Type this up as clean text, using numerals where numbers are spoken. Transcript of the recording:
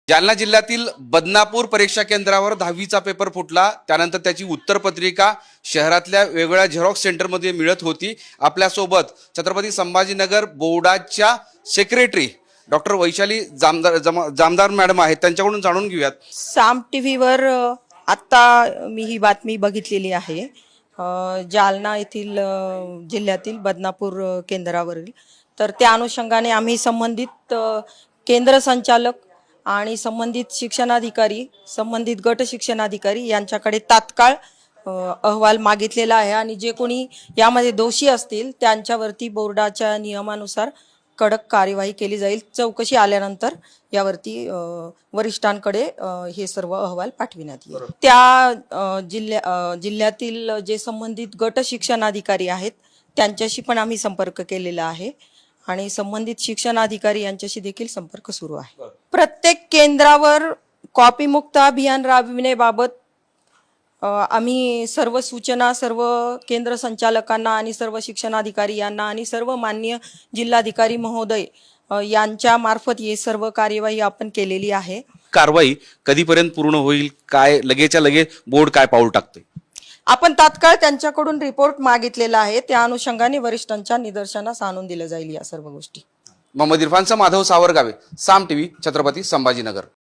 जालना जिल्ह्यातील बदनापूर परीक्षा केंद्रावर 10वीचा पेपर फुटला। त्यानंतर त्याची उत्तरपत्रिका शहरातल्या वेगवेगळ्या झेरॉक्स सेंटरमध्ये मिळत होती। आपल्यासोबत छत्रपती संभाजीनगर बोर्डाच्या secretary doctor Vaishali Jamdar madam आहेत, त्यांच्याकडून जाणून घेऊयात। साम टीव्हीवर आत्ता मी ही बातमी बघितलेली आहे। जालना येथील जिल्ह्यातील बदनापूर केंद्रावरील, तर त्या अनुषंगाने आम्ही संबंधित केंद्र संचालक आणि संबंधित शिक्षणाधिकारी, संबंधित गट शिक्षणाधिकारी यांच्याकडे तात्काळ अहवाल मागितलेला आहे आणि जे कोणी यामध्ये दोषी असतील त्यांच्यावरती बोर्डाच्या नियमानुसार कडक कार्यवाही केली जाईल। चौकशी आल्यानंतर यावरती वरिष्ठांकडे हे सर्व अहवाल पाठविण्यात येईल। त्या जिल्ह्यातील जे संबंधित गट शिक्षणाधिकारी आहेत त्यांच्याशी पण आम्ही संपर्क केलेला आहे आणि संबंधित शिक्षणाधिकारी यांच्याशी देखील संपर्क सुरू आहे। प्रत्येक केंद्रावर कॉपीमुक्त अभियान राबविण्याबाबत आम्ही सर्व सूचना सर्व केंद्र संचालकांना आणि सर्व शिक्षणाधिकारी यांना आणि सर्व माननीय जिल्हाधिकारी महोदय यांच्या मार्फत हे सर्व कार्यवाही आपण केलेली आहे। कारवाई कधीपर्यंत पूर्ण होईल, काय लगेचच्या लगेच बोर्ड काय पाऊल टाकते? आपण तात्काळ त्यांच्याकडून रिपोर्ट मागितलेला आहे, त्या अनुषंगाने वरिष्ठांच्या निदर्शनास आणून दिलं जाईल या सर्व गोष्टी। मोहम्मद इरफानचा माधव सावरगावे, साम टीव्ही, छत्रपती संभाजीनगर।